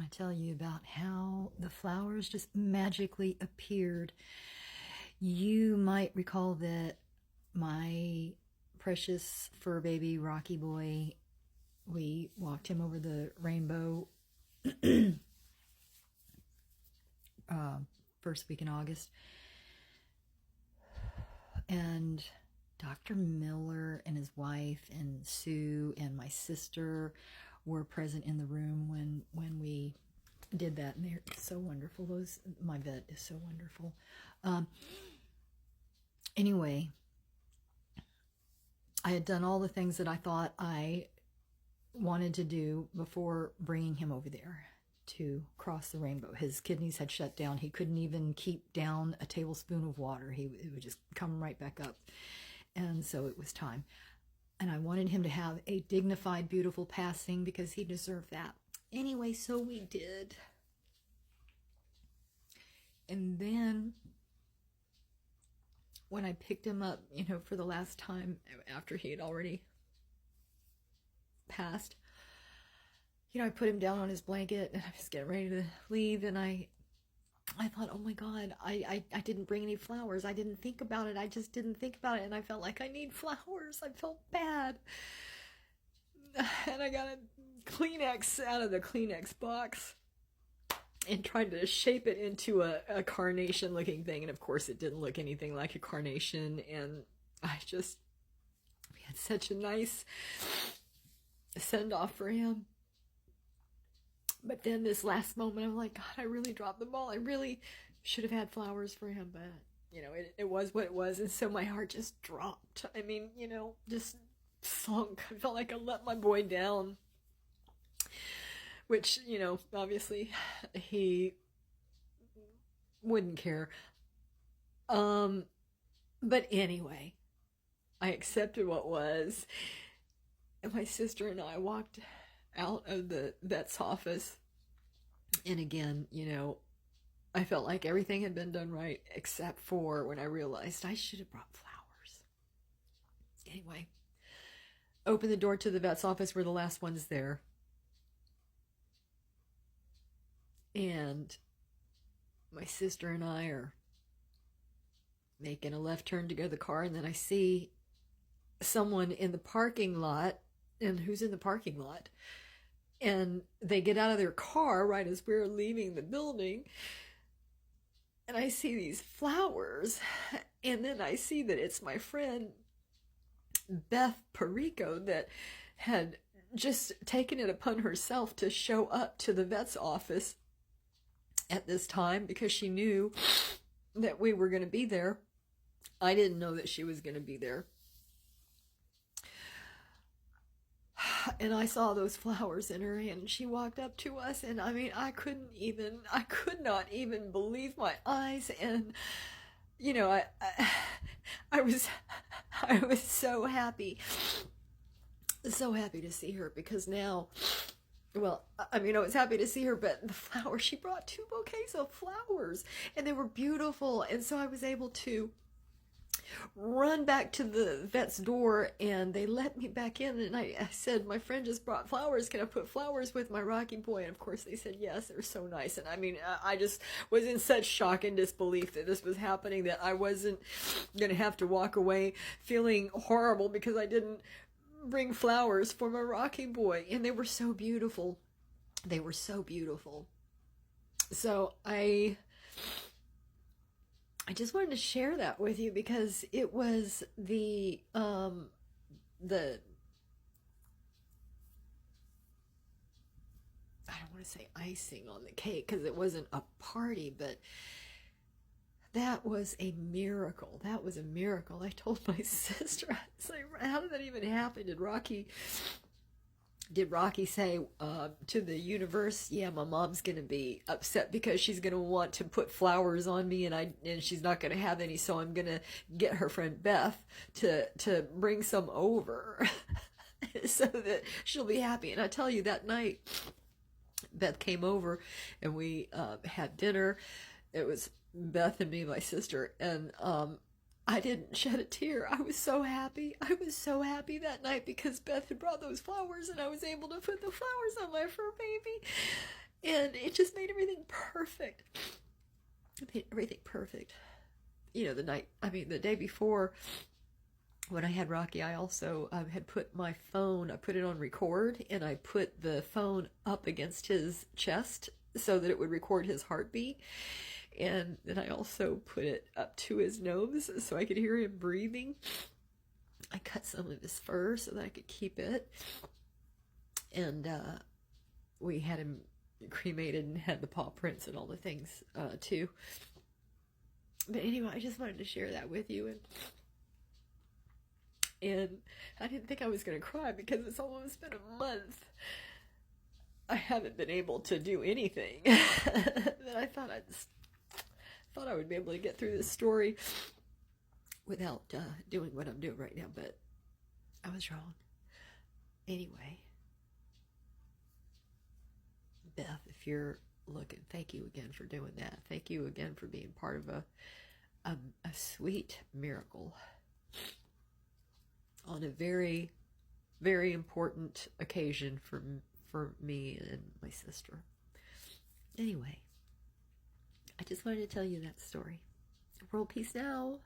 want to tell you about how the flowers just magically appeared. You might recall that my precious fur baby Rocky Boy, we walked him over the rainbow first week in August, and Dr. Miller and his wife and Sue and my sister were present in the room when we did that, and they're so wonderful. My vet is so wonderful. Anyway, I had done all the things that I thought I wanted to do before bringing him over there to cross the rainbow. His kidneys had shut down. He couldn't even keep down a tablespoon of water. It would just come right back up. And so it was time. And I wanted him to have a dignified, beautiful passing because he deserved that. Anyway, so we did. And then when I picked him up, for the last time after he had already passed, I put him down on his blanket and I was getting ready to leave, and I thought, oh my God, I didn't bring any flowers. I didn't think about it. I just didn't think about it. And I felt like I need flowers. I felt bad. And I got a Kleenex out of the Kleenex box and tried to shape it into a carnation looking thing. And of course it didn't look anything like a carnation. And we had such a nice send off for him. But then this last moment, I'm like, God, I really dropped the ball. I really should have had flowers for him, but, it was what it was. And so my heart just dropped. I mean, just sunk. I felt like I let my boy down, which, obviously he wouldn't care. But anyway, I accepted what was. And my sister and I walked out of the vet's office, and again, I felt like everything had been done right except for when I realized I should have brought flowers. Anyway, opened the door to the vet's office. We're the last ones there, and my sister and I are making a left turn to go to the car, and then I see someone in the parking lot. And who's in the parking lot? And they get out of their car right as we're leaving the building. And I see these flowers. And then I see that it's my friend Beth Perico that had just taken it upon herself to show up to the vet's office at this time because she knew that we were going to be there. I didn't know that she was going to be there. And I saw those flowers in her hand. She walked up to us, and I could not even believe my eyes. And I was so happy to see her, because now, well, I was happy to see her, but the flowers, she brought 2 bouquets of flowers, and they were beautiful. And so I was able to run back to the vet's door, and they let me back in, and I said, my friend just brought flowers. Can I put flowers with my Rocky Boy? And of course they said yes. They're so nice. And I just was in such shock and disbelief that this was happening, that I wasn't going to have to walk away feeling horrible because I didn't bring flowers for my Rocky Boy. And they were so beautiful. They were so beautiful. So I just wanted to share that with you, because it was the I don't want to say icing on the cake, because it wasn't a party, but that was a miracle. That was a miracle. I told my sister, I was like, how did that even happen? Did Rocky say to the universe, yeah, my mom's going to be upset because she's going to want to put flowers on me, and she's not going to have any, so I'm going to get her friend Beth to bring some over so that she'll be happy. And I tell you, that night, Beth came over, and we had dinner. It was Beth and me, my sister, and I didn't shed a tear. I was so happy. I was so happy that night because Beth had brought those flowers, and I was able to put the flowers on my fur baby. And it just made everything perfect. It made everything perfect. You know, the day before, when I had Rocky, I also had put my phone, I put it on record, and I put the phone up against his chest so that it would record his heartbeat. And then I also put it up to his nose so I could hear him breathing. I cut some of his fur so that I could keep it. And we had him cremated and had the paw prints and all the things too. But anyway, I just wanted to share that with you. And I didn't think I was going to cry because it's almost been a month. I haven't been able to do anything. And I thought I would be able to get through this story without doing what I'm doing right now, but I was wrong. Anyway, Beth, if you're looking, thank you again for doing that. Thank you again for being part of a sweet miracle on a very, very important occasion for me and my sister. Anyway, I just wanted to tell you that story. World peace now.